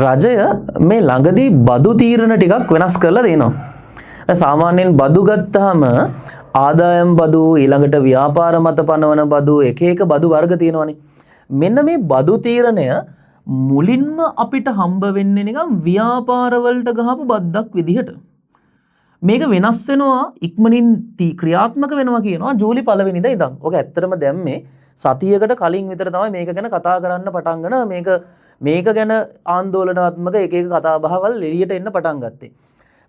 රජය මේ ළඟදී බදු තීරණ ටිකක් වෙනස් කරලා දෙනවා. දැන් සාමාන්‍යයෙන් බදු ගත්තාම ආදායම් බදු ඊළඟට ව්‍යාපාර මත පනවන බදු එක එක බදු වර්ග තියෙනවානේ. මෙන්න මේ බදු තීරණය මුලින්ම අපිට හම්බ වෙන්නේ නිකන් ව්‍යාපාර වලට ගහපු බද්දක් විදිහට. මේක වෙනස් වෙනවා ඉක්මනින් ක්‍රියාත්මක වෙනවා කියනවා ජූලි 1 වෙනිදා ඉඳන්. ඔක ඇත්තටම දැන් මේ සතියකට කලින් විතර තමයි මේක ගැන කතා කරන්න පටන් ගන්න මේක ගැන ආందోලනාත්මක එක එක කතා බහවල් එළියට එන්න පටන් ගත්තේ.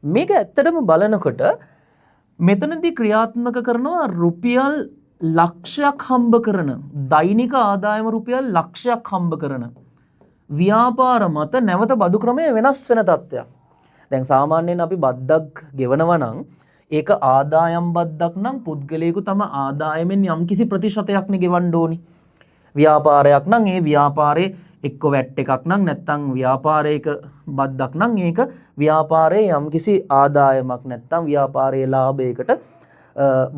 මේක ඇත්තටම බලනකොට මෙතනදී ක්‍රියාත්මක කරනවා රුපියල් ලක්ෂයක් හම්බ කරන දෛනික ආදායම රුපියල් ලක්ෂයක් හම්බ කරන ව්‍යාපාර මත නැවත බදු ක්‍රමය වෙනස් වෙන තත්ත්වයක්. දැන් සාමාන්‍යයෙන් අපි බද්දක් ගෙවනවා නම් ඒක ආදායම් බද්දක් නම් පුද්ගලයෙකු තම ආදායමෙන් යම්කිසි ප්‍රතිශතයක් නේ ගෙවන්න ඕනි. ව්‍යාපාරයක් නම් ඒ ව්‍යාපාරේ එක්ක වැට් එකක් නම් නැත්නම් ව්‍යාපාරයක බද්දක් නම් ඒක ව්‍යාපාරයේ යම්කිසි ආදායමක් නැත්නම් ව්‍යාපාරයේ ලාභයකට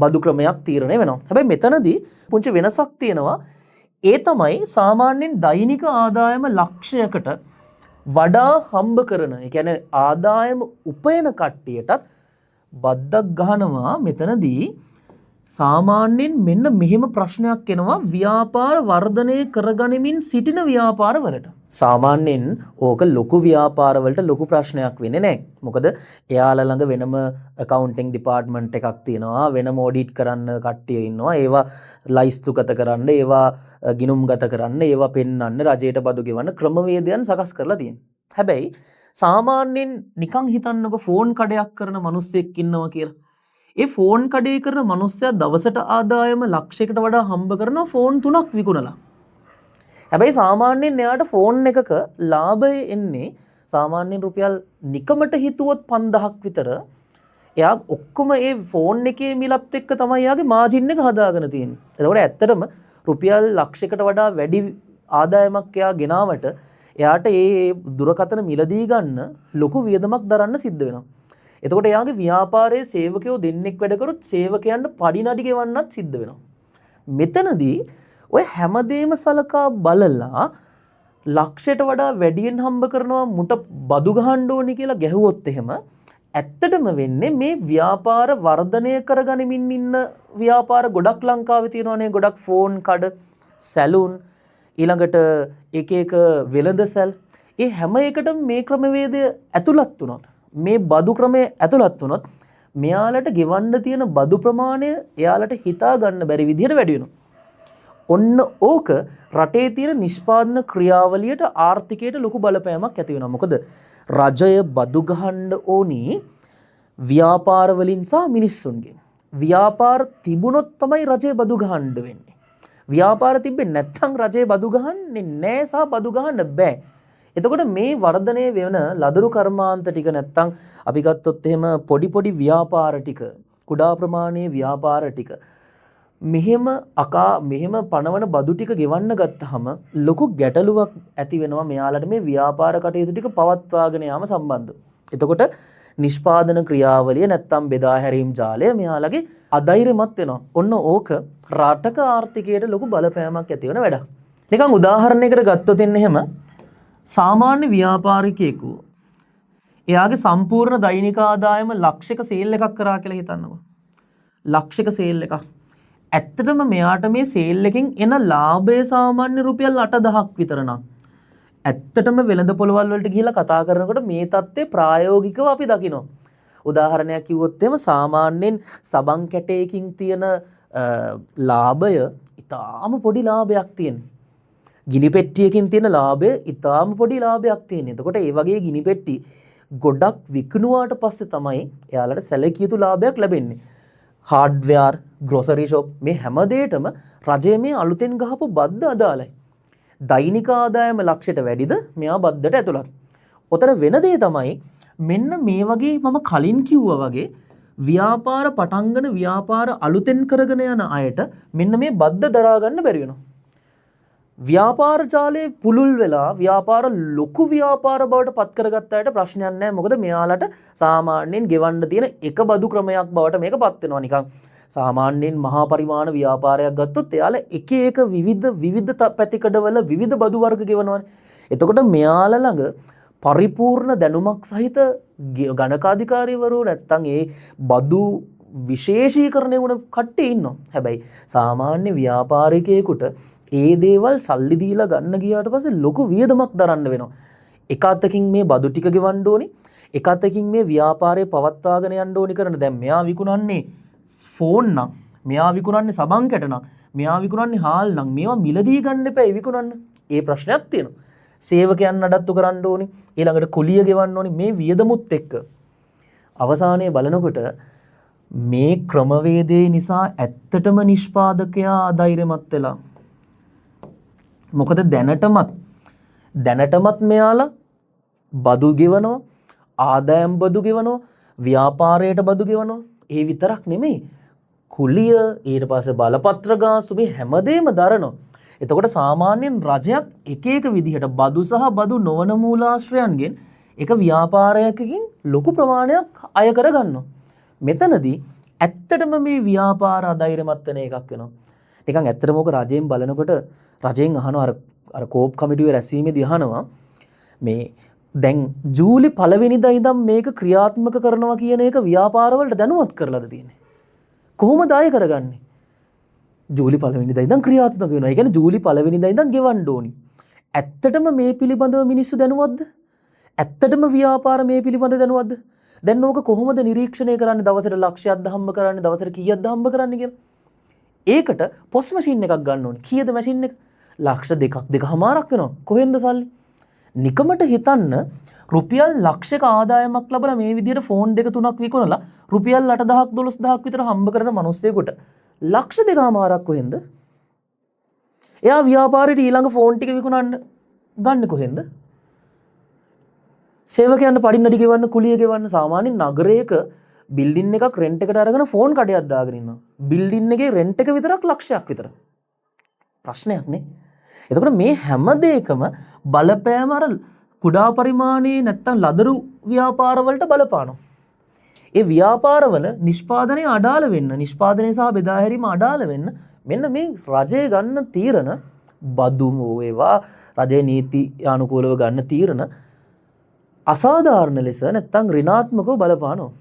බදු ක්‍රමයක් තීරණය වෙනවා. හැබැයි මෙතනදී පුංචි වෙනසක් තියෙනවා. ඒ තමයි සාමාන්‍යයෙන් දෛනික ආදායම ලක්ෂයකට වඩා හම්බ කරන, ඒ කියන්නේ ආදායම උපයන කට්ටියටත් බද්දක් ගහනවා. මෙතනදී සාමාන්‍යයෙන් මෙන්න මෙහෙම ප්‍රශ්නයක් එනවා ව්‍යාපාර වර්ධනය කරගනිමින් සිටින ව්‍යාපාර වලට. සාමාන්‍යයෙන් ඕක ලොකු ව්‍යාපාර වලට ලොකු ප්‍රශ්නයක් වෙන්නේ නැහැ. මොකද එයාලා ළඟ වෙනම accounting department එකක් තියෙනවා, වෙනම audit කරන්න කට්ටිය ඉන්නවා, ඒවා ලයිස්තුගත කරන්න, ඒවා ගිණුම්ගත කරන්න, ඒවා පෙන්වන්න, රජයට බදු ගෙවන්න ක්‍රමවේදයන් සකස් කරලා තියෙනවා. හැබැයි සාමාන්‍යයෙන් නිකන් හිතන්නකො ෆෝන් කඩයක් කරන මිනිස්සෙක් ඉන්නවා කියලා. ඒ ෆෝන් කඩේ කරන මිනිස්සයා දවසට ආදායම ලක්ෂයකට වඩා හම්බ කරනවා ෆෝන් 3ක් විකුණලා. හැබැයි සාමාන්‍යයෙන් එයාට ෆෝන් එකක ලාභය එන්නේ සාමාන්‍යයෙන් රුපියල් නිකමට හිතුවොත් 5000ක් විතර. එයා ඔක්කොම ඒ ෆෝන් එකේ මිලත් එක්ක තමයි එයාගේ මාජින් එක හදාගෙන තියෙන්නේ. ඒකෝට ඇත්තටම රුපියල් ලක්ෂයකට වඩා වැඩි ආදායමක් එයා ගෙනාවට එයාට ඒ දුරකථන මිලදී ගන්න ලොකු වියදමක් දරන්න සිද්ධ වෙනවා. එතකොට එයාගේ ව්‍යාපාරයේ සේවකයෝ දෙන්නෙක් වැඩ කරොත් සේවකයන්ට පඩි නඩි ගෙවන්නත් සිද්ධ වෙනවා. මෙතනදී ඔය හැමදේම සලකා බලලා ලක්ෂයට වඩා වැඩියෙන් හම්බ කරනවා මුට බදු ගහන්න ඕනි කියලා ගැහුවොත් එහෙම ඇත්තටම වෙන්නේ මේ ව්‍යාපාර වර්ධනය කරගනිමින් ඉන්න ව්‍යාපාර ගොඩක් ලංකාවේ තියෙනවානේ. ගොඩක් ෆෝන් කඩ, සැලූන්, ඊළඟට එක එක වෙළඳසැල්, ඒ හැම එකටම මේ ක්‍රමවේදය ඇතුළත් වුණොත්, මේ බදු ක්‍රමය ඇතුළත් වුණොත් මෙයාලට ගෙවන්න තියෙන බදු ප්‍රමාණය එයාලට හිතා ගන්න බැරි විදිහට වැඩි වෙනවා. ඔන්න ඕක රටේ තියෙන නිෂ්පාදන ක්‍රියාවලියට ආර්ථිකයට ලොකු බලපෑමක් ඇති වෙනවා. මොකද රජය බදු ගහන්න ඕනි ව්‍යාපාර වලින් සහ මිනිස්සුන්ගෙන්. ව්‍යාපාර තිබුණොත් තමයි රජය බදු ගහන්න වෙන්නේ. ව්‍යාපාර තිබෙන්නේ නැත්නම් රජය බදු ගහන්නේ නැහැ සහ බදු ගහන්න බෑ. එතකොට මේ වර්ධනය වෙන ලදරු කර්මාන්ත ටික නැත්තම් අපි ගත්තොත් එහෙම පොඩි ව්‍යාපාර ටික, කුඩා ප්‍රමාණයේ ව්‍යාපාර ටික මෙහෙම පනවන බදු ටික ගෙවන්න ගත්තාම ලොකු ගැටලුවක් ඇති වෙනවා මෙයාලට මේ ව්‍යාපාර කටයුතු ටික පවත්වාගෙන යාම සම්බන්ධව. එතකොට නිෂ්පාදන ක්‍රියාවලිය නැත්තම් බෙදා හැරීම් ජාලය මෙයාලගේ අධෛර්යමත් වෙනවා. ඔන්න ඕක රටක ආර්ථිකයට ලොකු බලපෑමක් ඇති වෙන වැඩක්. නිකන් උදාහරණයකට ගත්තොත් එහෙම සාමාන්‍ය ව්‍යාපාරිකයෙකු එයාගේ සම්පූර්ණ දෛනික ආදායම ලක්ෂයක සේල් එකක් කරා කියලා හිතන්නකෝ. ලක්ෂයක සේල් එකක්. ඇත්තටම මෙයාට මේ සේල් එකෙන් එන ලාභය සාමාන්‍ය රුපියල් 8000ක් විතර නම්. ඇත්තටම වෙළඳ පොළවල් වලට ගිහිල්ලා කතා කරනකොට මේ தත්ත්වය ප්‍රායෝගිකව අපි දකිනවා. උදාහරණයක් කිව්වොත් එහෙම සාමාන්‍යයෙන් සබන් කැටයකින් තියෙන ලාභය ඉතාම පොඩි ලාභයක් තියෙනවා. ගිනි පෙට්ටියකින් තියෙන ලාභය ඉතාම පොඩි ලාභයක් තියෙනවා. එතකොට ඒ වගේ ගිනි පෙට්ටි ගොඩක් විකුණුවාට පස්සේ තමයි එයාලට සැලකිය යුතු ලාභයක් ලැබෙන්නේ. හાર્ඩ්වෙයාර්, ග්‍රොසරි ෂොප් මේ හැම දෙයකටම රජය මේ අලුතෙන් ගහපු බද්ද අදාළයි. දෛනික ආදායම ලක්ෂයට වැඩිද මෙයා බද්දට ඇතුළත්. ඔතන වෙන දේ තමයි මෙන්න මේ වගේ මම කලින් කිව්වා වගේ ව්‍යාපාර පටන්ගෙන ව්‍යාපාර අලුතෙන් කරගෙන යන අයට මෙන්න මේ බද්ද දරා ගන්න බැරි වෙනවා. ව්‍යාපාර ජාලේ පුලුල් වෙලා ව්‍යාපාර ලොකු ව්‍යාපාර බවට පත් කරගත්ත අයට ප්‍රශ්නයක් නැහැ. මොකද මෙයාලට සාමාන්‍යයෙන් ගෙවන්න තියෙන එක බදු ක්‍රමයක් බවට මේක පත් වෙනවා. නිකන් සාමාන්‍යයෙන් මහා පරිමාණ ව්‍යාපාරයක් ගත්තොත් එයාලා එක විවිධ පැතිකඩවල විවිධ බදු වර්ග ගෙවනවානේ. එතකොට මෙයාලා ළඟ පරිපූර්ණ දැනුමක් සහිත ගණකාධිකාරීවරු නැත්තම් ඒ බදු විශේෂීකරණය වුණ කට්ටිය ඉන්නවා. හැබැයි සාමාන්‍ය ව්‍යාපාරිකයෙකුට ඒ දේවල් සල්ලි දීලා ගන්න ගියාට පස්සේ ලොකු වියදමක් දරන්න වෙනවා. එක අතකින් මේ බදු ටික ගෙවන්න ඕනි, එක අතකින් මේ ව්‍යාපාරය පවත්වාගෙන යන්න ඕනි කරන. දැන් මෙයා විකුණන්නේ ෆෝන් නම්, මෙයා විකුණන්නේ සබන් කැට නම්, මෙයා විකුණන්නේ හාල් නම් මේවා මිලදී ගන්න එපා විකුණන්න. ඒ ප්‍රශ්නයක් තියෙනවා. සේවකයන් නඩත්තු කරන්න ඕනි, ඊළඟට කුලිය ගෙවන්න ඕනි. මේ වියදමුත් එක්ක අවසානයේ බලනකොට මේ ක්‍රමවේදේ නිසා ඇත්තටම නිෂ්පාදකයා අධෛර්යමත් වෙලා. මොකද දැනටමත් මෙයාලා බදු ගෙවනවා, ආදායම් බදු ගෙවනවා, ව්‍යාපාරයට බදු ගෙවනවා. ඒ විතරක් නෙමෙයි, කුලිය, ඊට පස්සේ බලපත්‍ර ගාස්තු, මේ හැමදේම දරනවා. එතකොට සාමාන්‍යයෙන් රජයක් එක එක විදිහට බදු සහ බදු නොවන මූලාශ්‍රයන්ගෙන් එක ව්‍යාපාරයකින් ලොකු ප්‍රමාණයක් අය කරගන්නවා. මෙතනදී ඇත්තටම මේ ව්‍යාපාර අධෛර්යමත් වෙන එකක් වෙනවා. නිකන් ඇත්තටම ඕක රජයෙන් බලනකොට රජයෙන් අහනවා අර කෝප් කමිටුවේ රැස්වීමේදී අහනවා මේ දැන් ජූලි 1 වෙනිදා ඉඳන් මේක ක්‍රියාත්මක කරනවා කියන එක ව්‍යාපාරවලට දැනුවත් කරලාද තියෙන්නේ? කොහොමද ආය කරගන්නේ? ජූලි 1 වෙනිදා ඉඳන් ක්‍රියාත්මක වෙනවා. ඒ කියන්නේ ජූලි 1 වෙනිදා ඉඳන් ගෙවන්න ඕනි. ඇත්තටම මේ පිළිබඳව මිනිස්සු දැනුවත්ද? ඇත්තටම ව්‍යාපාර මේ පිළිබඳව දැනුවත්ද? දැන් ඕක කොහොමද නිරීක්ෂණය කරන්නේ? දවසට ලක්ෂයක්ද හම්බ කරන්නේ? දවසට කීයක්ද හම්බ කරන්නේ කියලා? ඒකට පොස් මැෂින් එකක් ගන්න ඕනේ. කීයද මැෂින් එක? ලක්ෂ 2.5ක් වෙනවා. කොහෙන්ද සල්ලි? නිකමට හිතන්න රුපියල් ලක්ෂයක ආදායමක් ලැබලා මේ විදිහට ෆෝන් දෙක තුනක් විකුණලා රුපියල් 8,000ක් 12,000ක් විතර හම්බ කරන මිනිස්සෙකුට ලක්ෂ 2.5ක් කොහෙන්ද? එයා ව්‍යාපාරේට ඊළඟ ෆෝන් ටික විකුණන්න ගන්න කොහෙන්ද? සේවකයන්ට පඩින්නඩි ගෙවන්න, කුලිය ගෙවන්න. සාමාන්‍ය නගරයක බිල්ඩින් එකක් රෙන්ට් එකට අරගෙන ෆෝන් කඩයක් දාගෙන ඉන්නවා. බිල්ඩින් එකේ රෙන්ට් එක විතරක් ලක්ෂයක් විතර. ප්‍රශ්නයක් නේ. එතකොට මේ හැම දෙයකම බලපෑම අර කුඩා පරිමාණයේ නැත්තම් ලදරු ව්‍යාපාරවලට බලපානවා. ඒ ව්‍යාපාරවල නිෂ්පාදනය අඩාල වෙන්න, නිෂ්පාදනය සහ බෙදා හැරීම අඩාල වෙන්න මෙන්න මේ රජය ගන්න තීරණ, බදු වේවා රජයේ නීති අනුකූලව ගන්න තීරණ අසාධාරණ ලෙස නැත්තම් ඍණාත්මකව බලපානවා.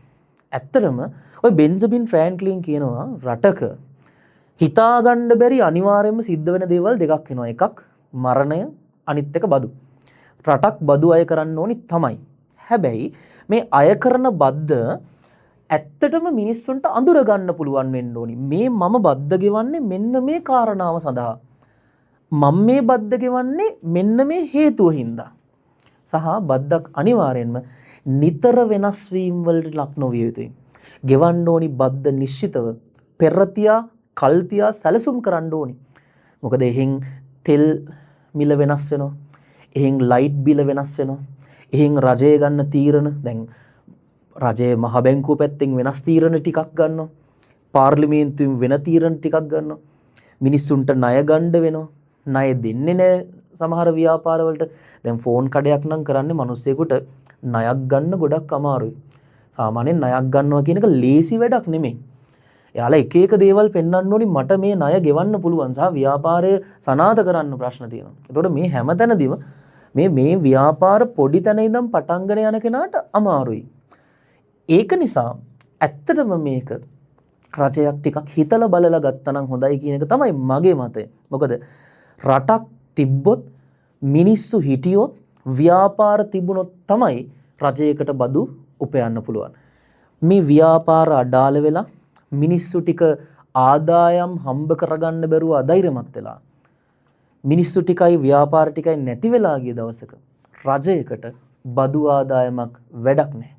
ඇත්තටම ඔය බෙන්ජමින් ෆ්‍රැන්ක්ලින් කියනවා රටක හිතාගන්න බැරි අනිවාර්යයෙන්ම සිද්ධ වෙන දේවල් දෙකක් වෙනවා. එකක් මරණය, අනිත් එක බදු. රටක් බදු අය කරන්න ඕනි තමයි. හැබැයි මේ අය කරන බද්ද ඇත්තටම මිනිස්සුන්ට අඳුර ගන්න පුළුවන් වෙන්න ඕනි. මේ මම බද්ද ගෙවන්නේ මෙන්න මේ කාරණාව සඳහා. මම මේ බද්ද ගෙවන්නේ මෙන්න මේ හේතුව හින්දා. සහ බද්දක් අනිවාර්යෙන්ම නිතර වෙනස් වීම වලට ලක් නොවිය යුතුයි. ගෙවන්න ඕනි බද්ද නිශ්චිතව පෙරතියා කල්තියා සැලසුම් කරන්න ඕනි. මොකද එහෙන් තෙල් මිල වෙනස් වෙනවා. එහෙන් ලයිට් බිල වෙනස් වෙනවා. එහෙන් රජය ගන්න තීරණ, දැන් රජයේ මහ බැංකුව පැත්තෙන් වෙනස් තීරණ ටිකක් ගන්නවා. පාර්ලිමේන්තුවෙන් වෙන තීරණ ටිකක් ගන්නවා. මිනිස්සුන්ට ණය ගන්න වෙනවා. ණය දෙන්නේ නැහැ සමහර ව්‍යාපාරවලට. දැන් ෆෝන් කඩයක් නම් කරන්නේ මිනිස්සෙකුට ණයක් ගන්න ගොඩක් අමාරුයි. සාමාන්‍යයෙන් ණයක් ගන්නවා කියන එක ලේසි වැඩක් නෙමෙයි. එයාලා එක එක දේවල් පෙන්වන්න ඕනි මට මේ ණය ගෙවන්න පුළුවන් සහ ව්‍යාපාරය සනාථ කරන්න ප්‍රශ්න තියෙනවා. එතකොට මේ හැම තැනදීම මේ ව්‍යාපාර පොඩි තැන ඉඳන් පටන්ගෙන යන කෙනාට අමාරුයි. ඒක නිසා ඇත්තටම මේක රජයක් ටිකක් හිතලා බලලා ගත්තා නම් හොඳයි කියන එක තමයි මගේ මතය. මොකද රටක් තිබ්බොත්, මිනිස්සු හිටියොත්, ව්‍යාපාර තිබුණොත් තමයි රජයකට බදු උපයන්න පුළුවන්. මේ ව්‍යාපාර අඩාල වෙලා මිනිස්සු ටික ආදායම් හම්බ කරගන්න බැරුව අධෛර්යමත් වෙලා, මිනිස්සු ටිකයි ව්‍යාපාර ටිකයි නැති වෙලා ගිය දවසක රජයකට බදු ආදායමක් වැඩක් නැහැ.